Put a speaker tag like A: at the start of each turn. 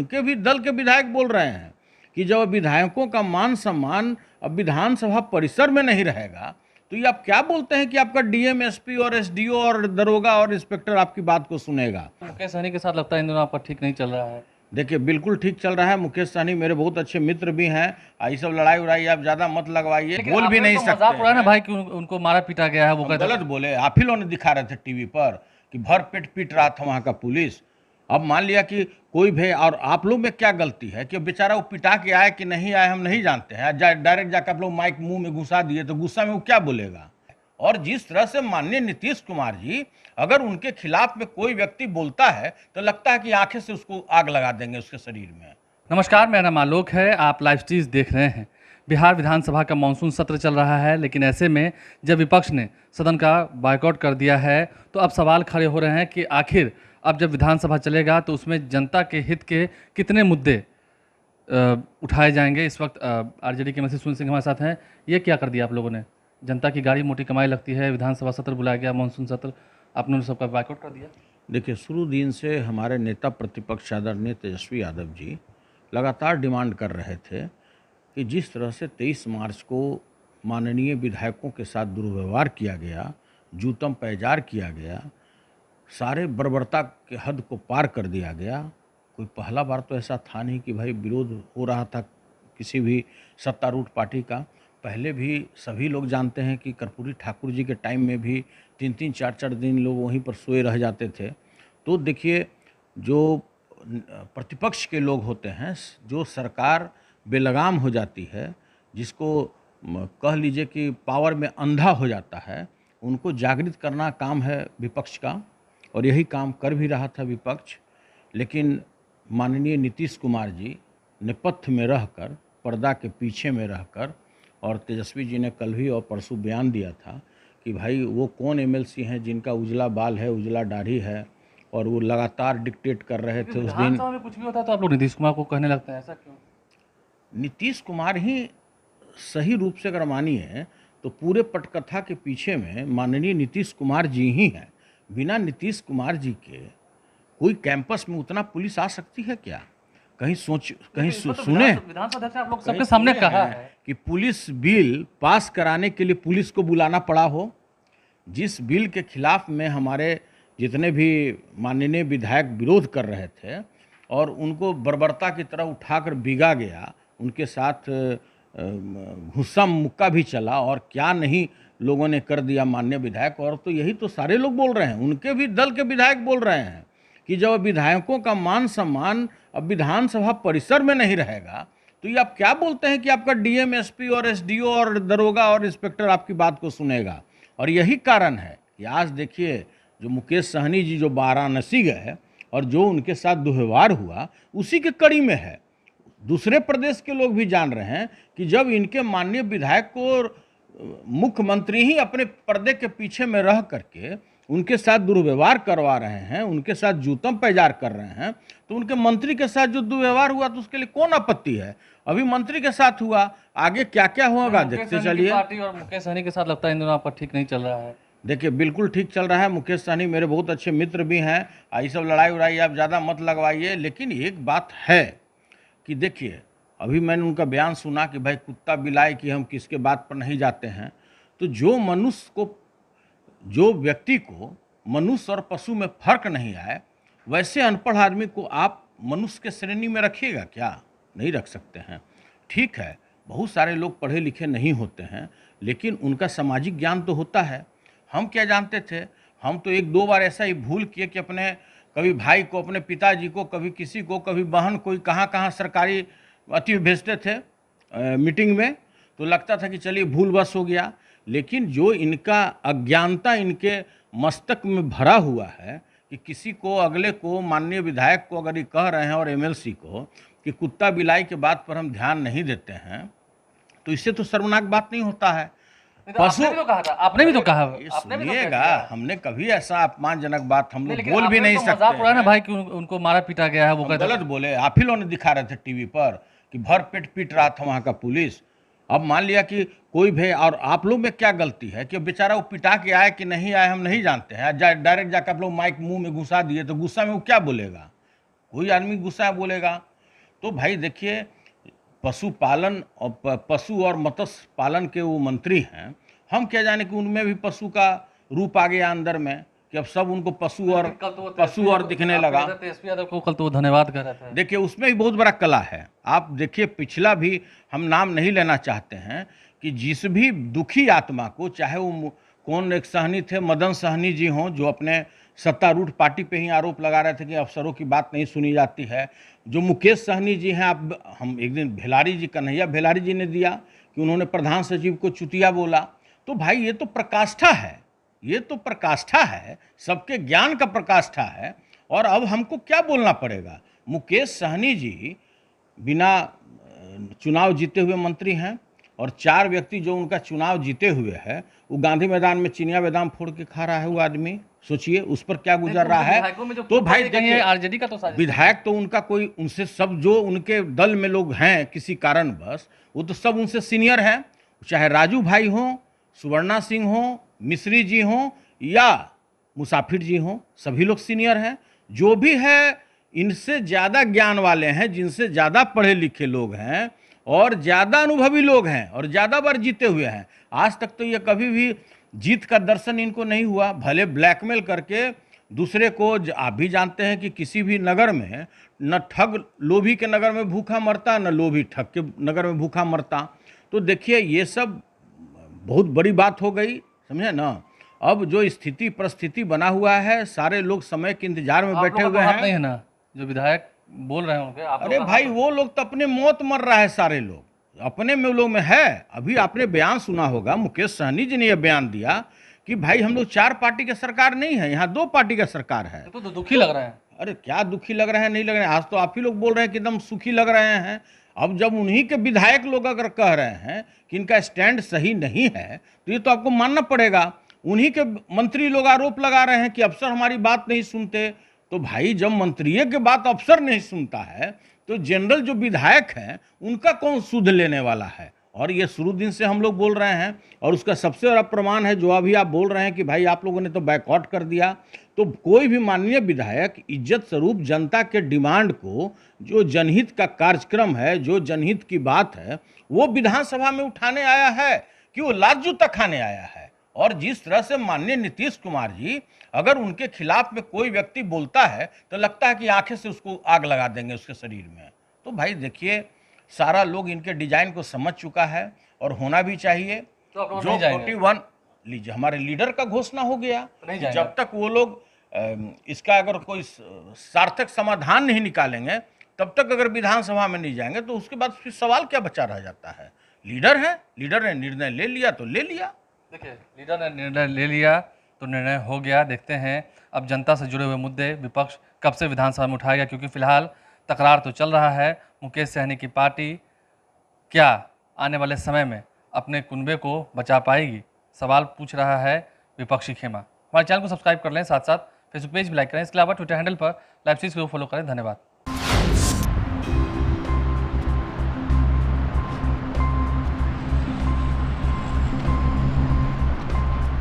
A: उनके भी दल के विधायक बोल रहे हैं कि जब विधायकों का मान सम्मान अब विधानसभा परिसर में नहीं रहेगा तो ये आप क्या बोलते हैं कि आपका डीएम, एसपी और एसडीओ और दरोगा और इंस्पेक्टर आपकी बात को सुनेगा।
B: मुकेश सहनी के साथ लगता है इन दोनों आपका ठीक नहीं चल रहा है।
A: देखिए बिल्कुल ठीक चल रहा है। मुकेश सहनी मेरे बहुत अच्छे मित्र भी हैं। ये सब लड़ाई उड़ाई आप ज्यादा मत लगवाइए, बोल भी नहीं सकते।
B: मजाक उड़ाया ना भाई कि उनको मारा पीटा गया है, वो कहते
A: गलत बोले। आप ही लोगों ने दिखा रहे थे टीवी पर कि भर पेट पीट रहा था वहां का पुलिस। अब मान लिया कि कोई भी, और आप लोग में क्या गलती है कि बेचारा वो पिटा के आए कि नहीं आए हम नहीं जानते हैं। डायरेक्ट जाकर आप लोग माइक मुंह में घुसा दिए तो गुस्सा में वो क्या बोलेगा। और जिस तरह से माननीय नीतीश कुमार जी अगर उनके खिलाफ में कोई व्यक्ति बोलता है तो लगता है कि आंखें से उसको आग लगा देंगे उसके शरीर में।
B: नमस्कार, मेरा नाम आलोक है, आप लाइव स्ट्रीज देख रहे हैं। बिहार विधानसभा का मानसून सत्र चल रहा है, लेकिन ऐसे में जब विपक्ष ने सदन का बायकॉट कर दिया है तो अब सवाल खड़े हो रहे हैं कि आखिर अब जब विधानसभा चलेगा तो उसमें जनता के हित के कितने मुद्दे उठाए जाएंगे। इस वक्त आरजेडी के मंत्री सुनील सिंह हमारे साथ हैं। ये क्या कर दिया आप लोगों ने? जनता की गाड़ी मोटी कमाई लगती है, विधानसभा सत्र बुलाया गया, मानसून सत्र, आपने सबका बायकॉट कर दिया।
A: देखिए शुरू दिन से हमारे नेता प्रतिपक्ष आदरणीय तेजस्वी यादव जी लगातार डिमांड कर रहे थे कि जिस तरह से 23 मार्च को माननीय विधायकों के साथ दुर्व्यवहार किया गया, जूतम पैजार किया गया, सारे बर्बरता के हद को पार कर दिया गया। कोई पहला बार तो ऐसा था नहीं कि भाई विरोध हो रहा था किसी भी सत्तारूढ़ पार्टी का। पहले भी सभी लोग जानते हैं कि कर्पूरी ठाकुर जी के टाइम में भी 3-3, 4-4 दिन लोग वहीं पर सोए रह जाते थे। तो देखिए जो प्रतिपक्ष के लोग होते हैं, जो सरकार बेलगाम हो जाती है, जिसको कह लीजिए कि पावर में अंधा हो जाता है, उनको जागृत करना काम है विपक्ष का, और यही काम कर भी रहा था विपक्ष। लेकिन माननीय नीतीश कुमार जी नेपथ्य में रहकर, पर्दा के पीछे में रहकर, और तेजस्वी जी ने कल भी और परसों बयान दिया था कि भाई वो कौन एमएलसी हैं जिनका उजला बाल है, उजला दाढ़ी है, और वो लगातार डिक्टेट कर रहे थे। उस दिन
B: में कुछ भी होता है तो आप लोग नीतीश कुमार को कहने लगते हैं, ऐसा क्यों?
A: नीतीश कुमार ही सही रूप से अगर मानिए तो पूरे पटकथा के पीछे में माननीय नीतीश कुमार जी ही हैं। बिना नीतीश कुमार जी के कोई कैंपस में उतना पुलिस आ सकती है क्या? कहीं सुने
B: विधानसभा अध्यक्ष आप लोग सबके सामने कहा है
A: कि पुलिस बिल पास कराने के लिए पुलिस को बुलाना पड़ा हो। जिस बिल के खिलाफ में हमारे जितने भी माननीय विधायक विरोध कर रहे थे और उनको बर्बरता की तरह उठाकर बिगा गया, उनके साथ घुस्सा मुक्का भी चला और क्या नहीं लोगों ने कर दिया माननीय विधायक। और तो यही तो सारे लोग बोल रहे हैं, उनके भी दल के विधायक बोल रहे हैं कि जब विधायकों का मान सम्मान अब विधानसभा परिसर में नहीं रहेगा तो ये आप क्या बोलते हैं कि आपका डीएम, एसपी और एसडीओ और दरोगा और इंस्पेक्टर आपकी बात को सुनेगा। और यही कारण है कि आज देखिए जो मुकेश सहनी जी जो वाराणसी गए और जो उनके साथ दुर्व्यवहार हुआ, उसी के कड़ी में है। दूसरे प्रदेश के लोग भी जान रहे हैं कि जब इनके माननीय विधायक को मुख्यमंत्री ही अपने पर्दे के पीछे में रह करके उनके साथ दुर्व्यवहार करवा रहे हैं, उनके साथ जूतम पैजार कर रहे हैं, तो उनके मंत्री के साथ जो दुर्व्यवहार हुआ तो उसके लिए कौन आपत्ति है? अभी मंत्री के साथ हुआ, आगे क्या क्या होगा देखते चलिए।
B: पार्टी और मुकेश सहनी के साथ लगता है इन दोनों आपका ठीक नहीं चल रहा है।
A: देखिए बिल्कुल ठीक चल रहा है। मुकेश सहनी मेरे बहुत अच्छे मित्र भी हैं। ये सब लड़ाई उड़ाई आप ज़्यादा मत लगवाइए। लेकिन एक बात है कि देखिए अभी मैंने उनका बयान सुना कि भाई कुत्ता बिलाई कि हम किसके बात पर नहीं जाते हैं। तो जो व्यक्ति को मनुष्य और पशु में फर्क नहीं आए, वैसे अनपढ़ आदमी को आप मनुष्य के श्रेणी में रखिएगा क्या? नहीं रख सकते हैं। ठीक है, बहुत सारे लोग पढ़े लिखे नहीं होते हैं, लेकिन उनका सामाजिक ज्ञान तो होता है। हम क्या जानते थे? हम तो 1-2 बार ऐसा ही भूल किए कि अपने कभी भाई को, अपने पिताजी को, कभी किसी को, कभी बहन, कोई कहाँ कहाँ सरकारी अति भेजते थे मीटिंग में, तो लगता था कि चलिए भूलवश हो गया। लेकिन जो इनका अज्ञानता इनके मस्तक में भरा हुआ है कि किसी को, अगले को, माननीय विधायक को अगर ये कह रहे हैं और एमएलसी को कि कुत्ता बिलाई के बात पर हम ध्यान नहीं देते हैं, तो इससे तो शर्मनाक बात नहीं होता है।
B: पशु आपने भी तो कहा
A: सुनिएगा, हमने कभी ऐसा अपमानजनक बात हम लोग बोल भी नहीं सकते।
B: मजाक उड़ाया ना भाई कि उनको मारा पीटा गया है, वो कहते
A: गलत बोले। आप ही लोगों ने दिखा रहे थे टीवी पर कि भर पेट पीट रहा था वहां का पुलिस। अब मान लिया कि कोई भी, और आप लोग में क्या गलती है कि बेचारा वो पिटा के आए कि नहीं आए हम नहीं जानते हैं। डायरेक्ट जाकर आप लोग माइक मुंह में घुसा दिए तो गुस्सा में वो क्या बोलेगा? कोई आदमी गुस्सा बोलेगा। तो भाई देखिए, पशुपालन और पशु और मत्स्य पालन के वो मंत्री हैं, हम क्या जाने कि उनमें भी पशु का रूप आ गया अंदर में, कि अब सब उनको पशु और दिखने लगा।
B: तेजस्वी यादव को कल तो वो धन्यवाद कर रहे थे।
A: देखिए, उसमें भी बहुत बड़ा कला है। आप देखिए, पिछला भी हम नाम नहीं लेना चाहते हैं कि जिस भी दुखी आत्मा को, चाहे वो कौन एक सहनी थे, मदन सहनी जी हों, जो अपने सत्तारूढ़ पार्टी पे ही आरोप लगा रहे थे कि अफसरों की बात नहीं सुनी जाती है, जो मुकेश सहनी जी हैं, आप हम एक दिन भेलारी जी, कन्हैया भेलारी जी ने दिया कि उन्होंने प्रधान सचिव को चुतिया बोला। तो भाई ये तो प्रकाष्ठा है, ये तो प्रकाष्ठा है, सबके ज्ञान का प्रकाष्ठा है। और अब हमको क्या बोलना पड़ेगा? मुकेश सहनी जी बिना चुनाव जीते हुए मंत्री हैं, और 4 व्यक्ति जो उनका चुनाव जीते हुए है, वो गांधी मैदान में चिनिया बादाम फोड़ के खा रहा है। वो आदमी सोचिए उस पर क्या गुजर रहा है। तो भाई देखिए,
B: आरजेडी का तो
A: विधायक तो उनका कोई, उनसे सब जो उनके दल में लोग हैं किसी कारणवश, वो तो सब उनसे सीनियर हैं, चाहे राजू भाई हों, सुवर्णा सिंह हों, मिश्री जी हों या मुसाफिर जी हों, सभी लोग सीनियर हैं। जो भी है इनसे ज़्यादा ज्ञान वाले हैं, जिनसे ज़्यादा पढ़े लिखे लोग हैं और ज़्यादा अनुभवी लोग हैं और ज़्यादा बार जीते हुए हैं। आज तक तो ये कभी भी जीत का दर्शन इनको नहीं हुआ। भले ब्लैकमेल करके दूसरे को, आप भी जानते हैं कि किसी भी नगर में न ठग लोभी के नगर में भूखा मरता, न लोभी ठग के नगर में भूखा मरता। तो देखिए, ये सब बहुत बड़ी बात हो गई, समझे ना। अब जो स्थिति परिस्थिति बना हुआ है, सारे लोग समय के इंतजार में बैठे हुए हैं।
B: नहीं है ना जो विधायक बोल रहे हैं उनके,
A: अरे भाई, वो लोग तो अपने मौत मर रहा है, सारे लोग अपने में लोग में है। अभी आपने बयान सुना होगा, मुकेश सहनी जी ने यह बयान दिया कि भाई हम लोग 4 पार्टी की सरकार नहीं है, यहाँ 2 पार्टी का सरकार है।
B: तो दुखी लग रहे हैं।
A: अरे क्या दुखी लग रहे हैं, नहीं लग रहे हैं? आज तो आप ही लोग बोल रहे हैं कि एकदम सुखी लग रहे हैं। अब जब उन्हीं के विधायक लोग अगर कह रहे हैं कि इनका स्टैंड सही नहीं है, तो ये तो आपको मानना पड़ेगा। उन्हीं के मंत्री लोग आरोप लगा रहे हैं कि अफसर हमारी बात नहीं सुनते। तो भाई, जब मंत्रियों की बात अफसर नहीं सुनता है, तो जनरल जो विधायक हैं उनका कौन सुध लेने वाला है? और ये शुरू दिन से हम लोग बोल रहे हैं, और उसका सबसे बड़ा प्रमाण है जो अभी आप बोल रहे हैं कि भाई आप लोगों ने तो बैकआउट कर दिया। तो कोई भी माननीय विधायक इज्जत स्वरूप जनता के डिमांड को, जो जनहित का कार्यक्रम है, जो जनहित की बात है, वो विधानसभा में उठाने आया है कि वो लात जूता खाने आया है। और जिस तरह से माननीय नीतीश कुमार जी, अगर उनके खिलाफ में कोई व्यक्ति बोलता है तो लगता है कि आंखें से उसको आग लगा देंगे उसके शरीर में। तो भाई देखिए, सारा लोग इनके डिजाइन को समझ चुका है और होना भी चाहिए।
B: तो
A: जो 41 लीजिए, हमारे लीडर का घोषणा हो गया, जब तक वो लोग इसका अगर कोई सार्थक समाधान नहीं निकालेंगे, तब तक अगर विधानसभा में नहीं जाएंगे, तो उसके बाद फिर सवाल क्या बचा रह जाता है? लीडर है, लीडर ने निर्णय ले लिया तो ले लिया।
B: देखिए, लीडर ने निर्णय ले लिया तो निर्णय हो गया। देखते हैं अब जनता से जुड़े हुए मुद्दे विपक्ष कब से विधानसभा में उठाएगा, क्योंकि फिलहाल तकरार तो चल रहा है। मुकेश सहनी की पार्टी क्या आने वाले समय में अपने कुनबे को बचा पाएगी, सवाल पूछ रहा है विपक्षी खेमा। हमारे चैनल को सब्सक्राइब कर लें, साथ साथ फेसबुक पेज भी लाइक करें। इसके अलावा ट्विटर हैंडल पर लाइव सीरीज को फॉलो करें। धन्यवाद।